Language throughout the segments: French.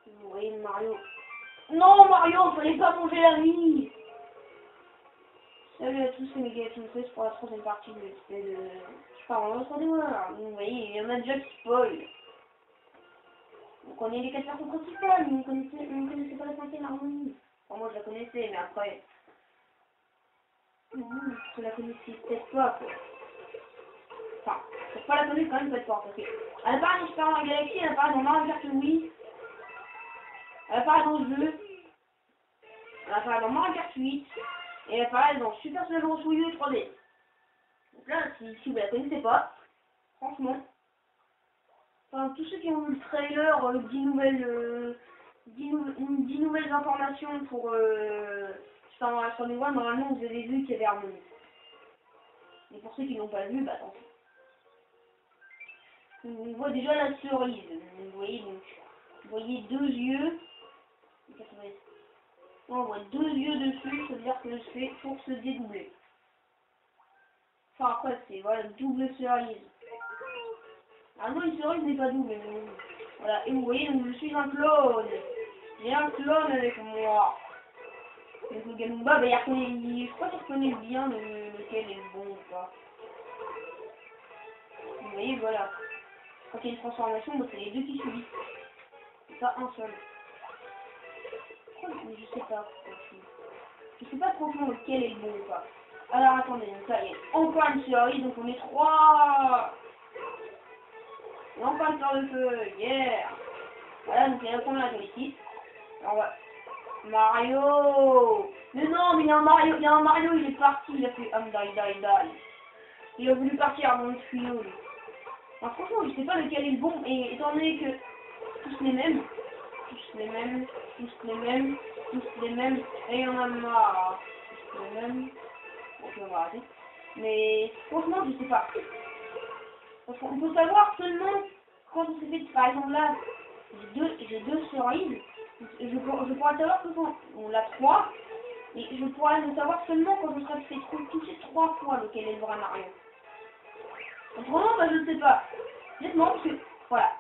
Vous voyez Mario. Non Mario, fallait pas manger la vie. Salut à tous, c'est Megaton pour la troisième partie de l'espèce de... Je parle en 3D, voilà. Vous voyez, il y en a déjà qui spoil. On connaît les 4 personnes principales, mais on connaissait pas la cinquième harmonie. Enfin, moi je la connaissais, mais après... Je la connaissais peut-être pas, quoi. Enfin, pour pas la connaître quand même, peut-être pas, parce que... Elle apparaît dans Super Mario Galaxy, elle apparaît dans Mario Kart Wii. Elle apparaît dans le jeu. Elle apparaît dans Mario Kart 8. Et elle apparaît dans Super Smash Bros. Wii U 3D. Donc là, si vous la connaissez pas, franchement, enfin, tous ceux qui ont vu le trailer, 10 nouvelles informations pour Super Mario 3D World, normalement vous avez vu qu'il y avait Harmony. Et pour ceux qui n'ont pas vu, bah tant pis. On voit déjà la cerise. Vous voyez donc, vous voyez deux yeux. On voit deux yeux dessus, ça veut dire que c'est pour se dédoubler. Enfin après c'est voilà double cerise. Ah non, une cerise n'est pas double. Mais... Voilà, et vous voyez donc je suis un clone. J'ai un clone avec moi. Donc le Galumba, bah, je crois qu'il reconnaît bien lequel est le bon ou pas. Vous voyez, voilà. Quand il y a une transformation, bah, c'est les deux qui subissent. C'est pas un seul. Mais je sais pas. Je sais pas franchement lequel est le bon ou pas. Alors attendez, donc là il y a encore une cerise, donc on est 3. Et encore une fleur de feu, yeah. Voilà, donc il y a combien là ici. Alors voilà. Mario. Mais non, mais il y a un Mario, il est parti, il a fait die. Il a voulu partir dans le tuyau. Alors, franchement, je sais pas lequel est le bon, et étant donné que tous les mêmes, et il y en a marre, tous les mêmes, donc on va arrêter. Mais franchement, je sais pas. Parce qu'on peut savoir seulement quand on s'est fait, par exemple là, j'ai deux cerises, je pourrais savoir que quand on a 3, et je pourrais le savoir seulement quand je serai fait toucher 3 fois lequel est le vrai Mario. Autrement, bah, je ne sais pas. Honnêtement, parce que, voilà,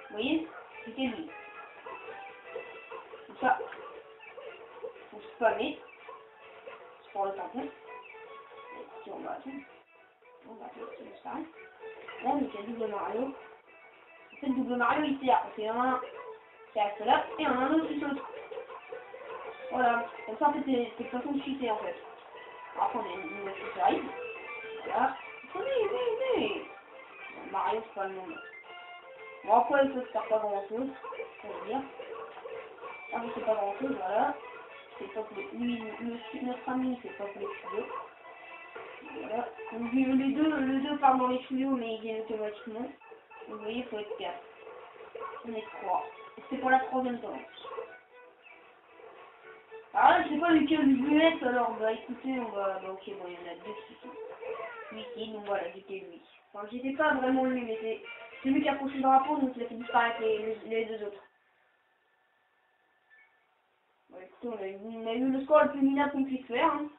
vous voyez, c'était lui. Comme ça, faut spammer, c'est pour le tampon. Et on va attendre. On va attendre que ça s'arrête. Là, donc il y a double Mario. En fait, double Mario, il sert, parce qu'il y en a un qui reste là, et il y en a un autre qui saute. Voilà, comme ça, en fait, c'est une façon de cheater, en fait. Alors, attendez, une nouvelle qui arrive. Voilà. Venez. Mario, c'est pas le monde. Bon, après, il peut faire pas grand chose, on va dire. Ah, mais c'est pas grand chose, voilà. C'est pas que lui, notre ami, c'est pas que les tuyaux. Voilà. Donc, les deux partent dans les tuyaux, mais ils viennent automatiquement. Donc, vous voyez, il faut être 4. On est 3. Et c'est pour la troisième tendance. Alors là, je sais pas lequel je veux être, alors, bah écoutez, on va. Bah, ok, bon, il y en a deux qui sont. Lui qui, donc voilà, j'étais lui. Enfin, j'étais pas vraiment lui, mais c'est lui qui a accroché le drapeau, donc il a fait disparaître les deux autres. Bon, écoutez, on a eu le score le plus minable qu'on puisse faire. Hein.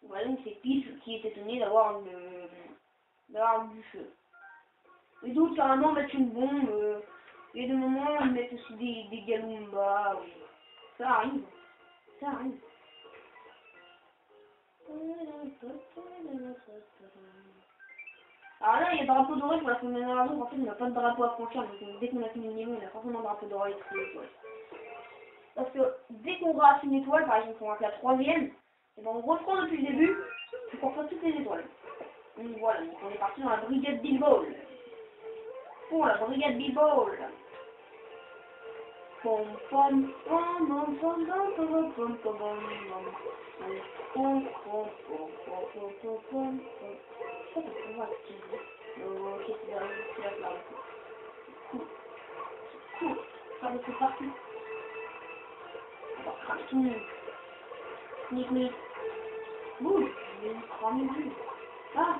Voilà, donc c'est Peach qui est étonné d'avoir du feu. Et d'autres, carrément, mettent une bombe. Et de moments, ils mettent aussi des Galumba. Oui. Ça arrive. Alors là, il y a drapeau doré pour la première raison. En fait, on n'a pas de drapeau à franchir. Donc, dès qu'on a fini le niveau, on a forcément un drapeau doré et une étoile. Parce que dès qu'on rate une étoile, par exemple, on rate la troisième, et ben on reprend depuis le début pour faire toutes les étoiles. Donc voilà, donc on est parti dans la brigade Bilball. Pour la brigade Bilball. Pom pom pom pom pom pom pom pom pom pom pom pom. Ça c'est pour ok, c'est la flamme. Ça me fait partout. On va cramer tout le monde. Nick. Bouge, il est cramé vite. Ah,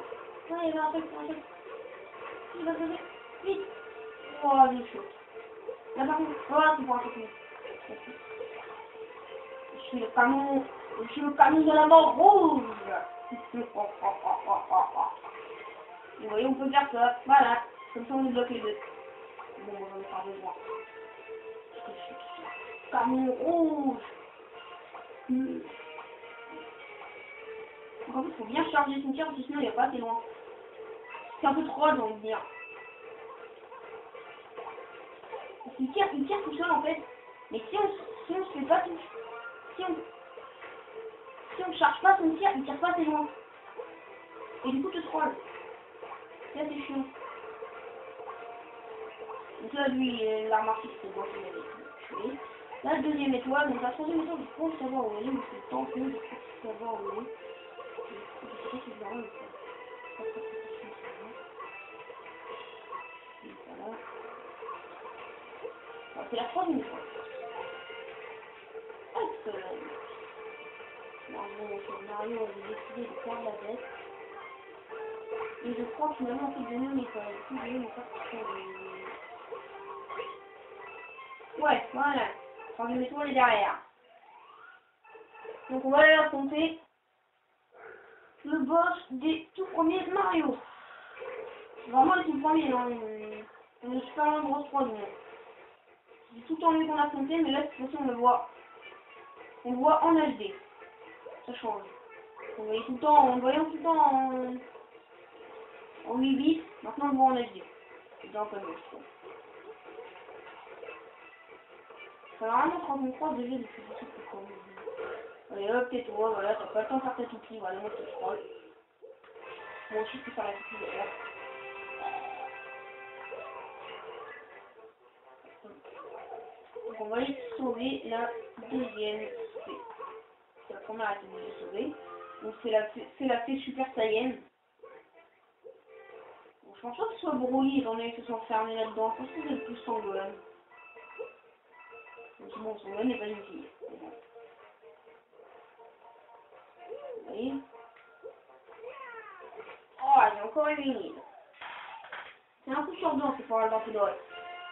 il y avait un truc. Il va sauter. Vite. Oh, il est chaud. Là par contre, voilà, c'est pour un truc. Je suis le camion de la mort rouge. Vous voyez, on peut faire ça. Voilà. Comme ça, on débloque les deux. Bon, j'en ai pas besoin. Camion rouge. En fait, faut bien charger son tir, parce que sinon il n'y a pas assez loin. C'est un peu trop, j'ai envie de dire. Il tire tout seul en fait. Mais si on se fait pas tout, si on charge pas son tir, il tire pas assez loin. Et du coup, tu troll. Là, c'est chiant. Donc là, lui, il a remarqué que c'était bon qu'il avait tué. Là, la deuxième étoile, donc la troisième étoile, je pense savoir où elle est, mais c'est le temps que je peux savoir où elle est. Je sais pas si c'est là ou pas. Voilà. Alors, c'est la troisième étoile. Hop. Mario avait décidé de perdre la tête. Et je crois que finalement, en fait, de nous, mais pas. Du coup, je vais me faire ouais, voilà. Troisième étoile est derrière. Donc, on va aller affronter le boss des tout premiers Mario. Vraiment, les tout premiers, non. On est super loin de grosse 3 c'est tout en lui qu'on a affronté, mais là, cette fois-ci, on le voit. On le voit en HD. Ça change. On voyait tout le temps, on le voyait tout le temps en 8 bits, maintenant on le voit en HD. C'est bien comme je trouve. Ça va vraiment 33 déjà depuis que c'est comme. Allez hop, tais-toi, voilà, t'as pas le temps de faire ta toupie, voilà, moi je te scroll. Moi aussi je peux faire la toupie d'ailleurs. Donc on va aller sauver la deuxième fée. C'est la première à être déjà sauvée. Donc c'est la fée Super Saiyan. Bon, je pense pas que ce soit brouillé étant donné que ce soit enfermé là-dedans. Je pense que c'est le plus sanguin. Donc bon, sanguin n'est pas une fille. Bon. Vous voyez? Oh, j'ai encore éliminé. C'est un coup sur deux, c'est pour dans tout le reste.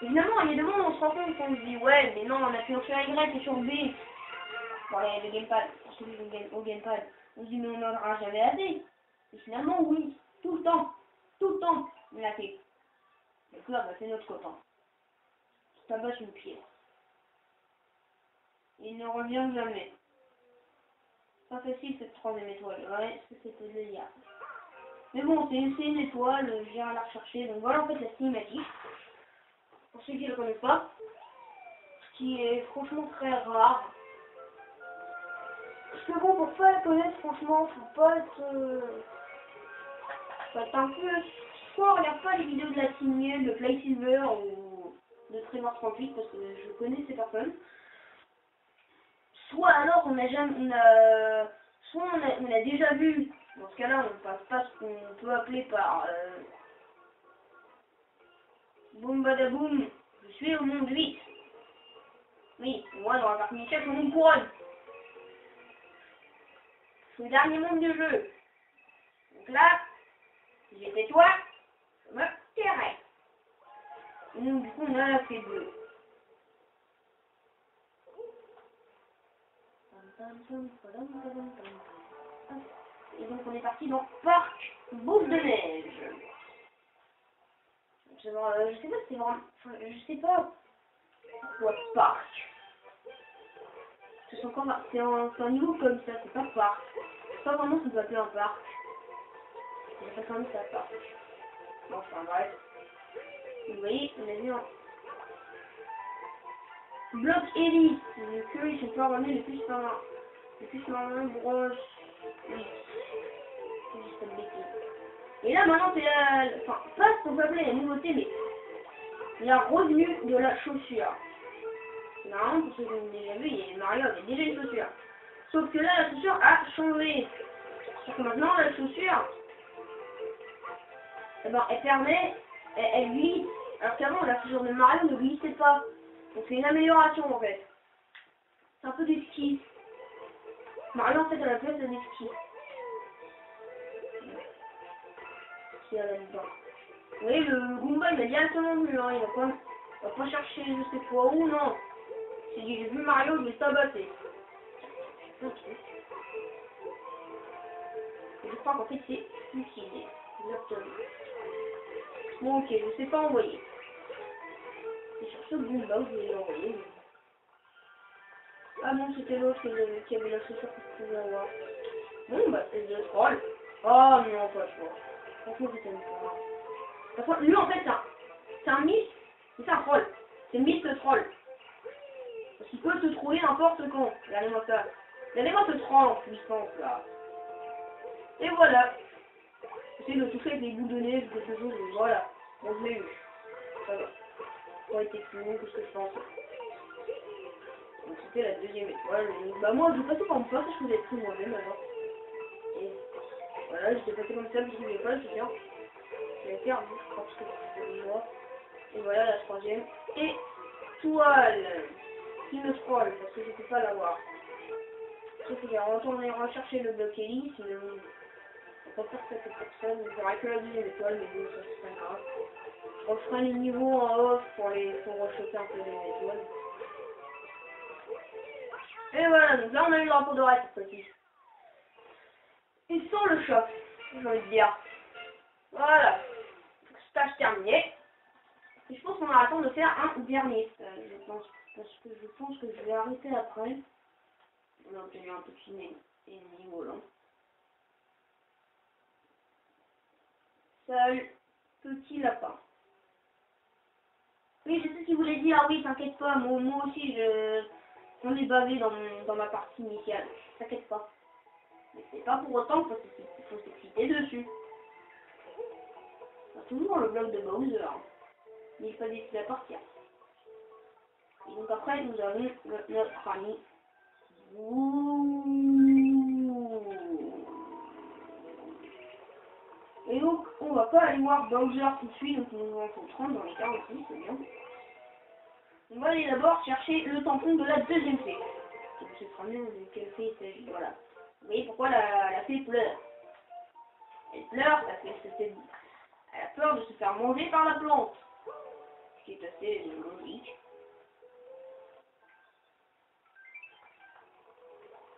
Évidemment, il y a des moments où on se rend compte qu'on se dit ouais, mais non, on a appuyé sur Y et sur B. Bon, le gamepad, pour celui au gamepad. On se dit mais on n'en aura jamais assez. Et finalement, oui, tout le temps, on l'a fait. Donc là, bah, c'est notre copain. Ça bat une pièce. Il ne revient jamais. Pas facile cette troisième étoile. Ouais, c'était délire. Mais bon, c'est une étoile, je viens à la rechercher. Donc voilà en fait la cinématique. Pour ceux qui ne le connaissent pas. Ce qui est franchement très rare. Parce que bon, pour pas la connaître, franchement, faut pas être un peu... Soit on regarde pas les vidéos de la Signal, de Play Silver ou de Trevor 38 parce que je connais ces personnes. Soit alors on a jamais... soit on a déjà vu. Dans ce cas-là, on passe pas ce qu'on peut appeler par... Boum badaboum, je suis au monde 8. Oui, moi dans la partie initiale, je monte couronne. C'est le dernier monde du jeu. Donc là, si j'étais toi, je me tairais. Donc du coup, on a la fée bleue. Et donc on est parti dans Parc Boule de Neige. Je sais pas si c'est vraiment... Enfin, je sais pas pourquoi Parc. C'est un niveau comme ça, c'est pas Parc. C'est pas vraiment ça doit appeler un parc. C'est pas comme ça, Parc. Bon, enfin bref. Vous voyez, on a vu un bloc élite. Que ils sont pas revenus les plus marins broche. Oui. C'est juste une bêtise. Et là maintenant c'est la... Enfin, pas ce qu'on peut appeler la nouveauté, mais la revenue de la chaussure. Normalement, pour ceux qui l'ont déjà vu, il y a Mario avait déjà une chaussure. Sauf que là, la chaussure a changé. Sauf que maintenant, la chaussure, eh ben, elle permet, elle glisse. Alors qu'avant, la chaussure de Mario ne glissait pas. Donc c'est une amélioration en fait. C'est un peu des skis. Mario en fait, à la place de des skis. Qu'il y a là-dedans. Vous voyez, le Goomba, il a directement vu, hein. Il va pas chercher je sais quoi où, non. Si j'ai vu Mario, je vais tabater. Ok. Je crois qu'en fait c'est suicidé. Exactement. Bon ok, je sais pas envoyer. C'est sur ce Goomba que je vais l'envoyer. Ah non, c'était l'autre qui avait la chaussure que je pouvais avoir. Bon, bah c'est le troll. Oh non, pas toi. Franchement, je t'aime pas. Franchement, lui, en fait, c'est un mythe. C'est un troll. C'est mythe le troll. Parce qu'il peut te troller n'importe quand. Regardez-moi ça. Regardez-moi ce troll en puissance, là. Et voilà. J'essaie de toucher avec les boules de neige, quelque chose, et voilà. Bon, je l'ai eu. Ça va. Ça aurait été plus long que ce que je pensais. Donc c'était la deuxième étoile. Et, bah moi, je passais par mon poste, je faisais pris moi-même alors. Et voilà, j'étais passé comme ça, parce que je voulais pas le faire. J'avais perdu, je crois, parce que c'était mort. Et voilà la troisième étoile. Qui me scroll, parce que je peux pas l'avoir. Sauf que j'ai retourné rechercher le bloc Ellie, sinon on va pas faire cette personne. J'aurais que la deuxième étoile, mais bon, ça c'est pas grave. On fera les niveaux en off pour rechoper un peu les étoiles. Et voilà, donc là on a eu le drapeau doré cette fois-ci. Et sans le choc, j'ai envie de dire. Voilà. Stage terminé. Et je pense qu'on a le temps de faire un dernier stage, je pense. Parce que je pense que je vais arrêter après. On a obtenu un petit ennemi volant. Salut, petit lapin. Oui, je sais ce qu'il voulait dire. Oui, t'inquiète pas, moi aussi, j'en ai bavé dans ma partie initiale. T'inquiète pas. Mais c'est pas pour autant qu'il faut s'exciter dessus. C'est toujours le bloc de Bowser. Mais il n'est pas décidé à partir. Et donc après, nous avons notre ami. Et donc, on va pas aller voir Bowser tout de suite, donc nous en faut 30 dans les 46, c'est bien. On va aller d'abord chercher le tampon de la deuxième fée. Donc ce sera mieux de quelle fée il s'agit, voilà. Vous voyez pourquoi la fée pleure? Elle pleure parce qu'elle a peur de se faire manger par la plante. Ce qui est assez logique.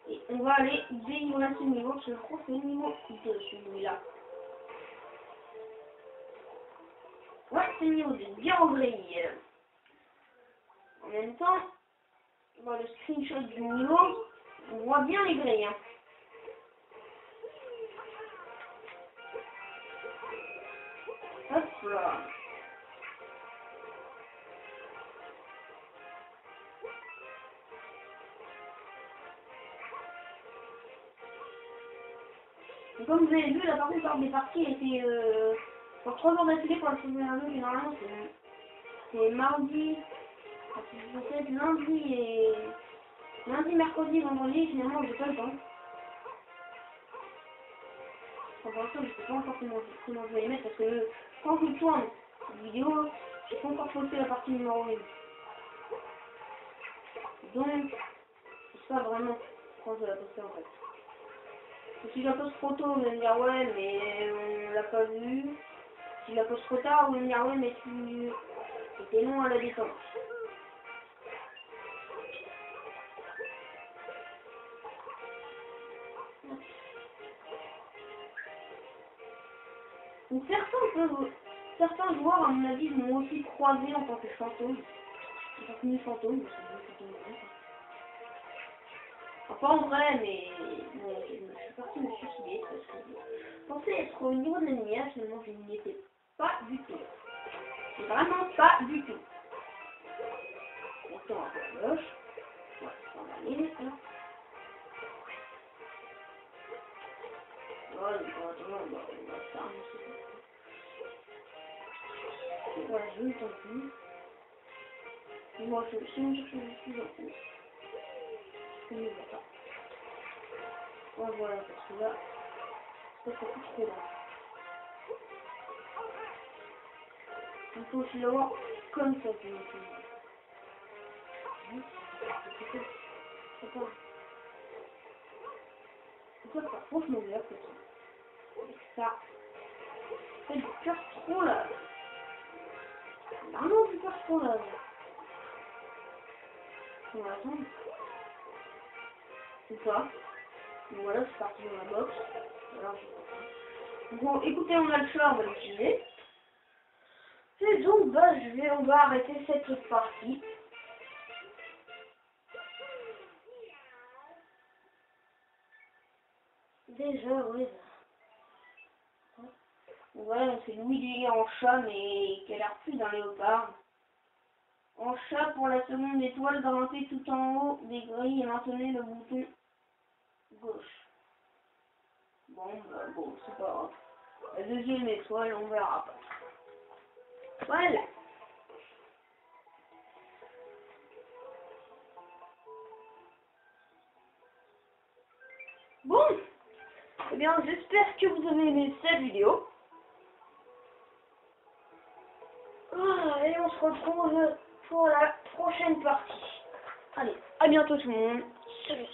Et on va aller délivrer ce niveau, parce que je crois que c'est le niveau de celui-là. Ouais, c'est le niveau de Diandré. En même temps, on voit le screenshot du niveau, on voit bien les grilles. Hein. Hop là. Et comme vous avez vu, là par contre, lors des parties était pour 3 jours d'affilée pour le premier anneau, généralement c'est mardi, peut-être lundi, mercredi, vendredi, finalement j'ai pas le temps. Enfin, pour l'instant, je sais pas encore comment je vais les mettre parce que quand je tourne cette vidéo, j'ai pas encore posté la partie numéro 1. Donc, je sais pas vraiment quand je vais la poster en fait. Et si je la poste trop tôt, vous allez me dire ouais, mais on l'a pas vu. Si je la poste trop tard, vous allez me dire ouais, mais c'était long à la détente. Donc certains joueurs, à mon avis, m'ont aussi croisé en tant que fantôme. En tant que mi-fantôme, parce que mi-fantôme, enfin, pas en vrai, mais bon, je suis partie me suicider parce que je pensais être au niveau de la lumière, finalement je n'y étais pas du tout. Mais vraiment pas du tout. Maintenant un peu à gauche. Ouais, on va aller là. Voilà, donc attends, on va faire un petit peu. Voilà, je ne t'en plus. Et moi, si on cherche un plus en haut, on ne voit pas. Oh, voilà, parce que là, ça coûte trop là. Il faut aussi l'avoir comme ça, pour le coup. Attends. Ça, ça franchement bien, c'est ça. Ça du cœur trop là. Vraiment du cœur trop là. On va attendre. Ou pas. Donc voilà, c'est parti dans la box. Alors, bon, écoutez, on a le choix, on va l'utiliser. Et donc, bah, on va arrêter cette partie. oui. Donc voilà, donc c'est Louis Duguay en chat, mais qui a l'air plus d'un léopard. En chat, pour la seconde étoile, grimpez tout en haut des grilles et maintenez le bouton gauche. Bon, bah, bon, c'est pas grave. La deuxième étoile, on verra pas. Voilà. Bon, eh bien, j'espère que vous avez aimé cette vidéo. Et on se retrouve pour la prochaine partie. Allez, à bientôt tout le monde. Salut.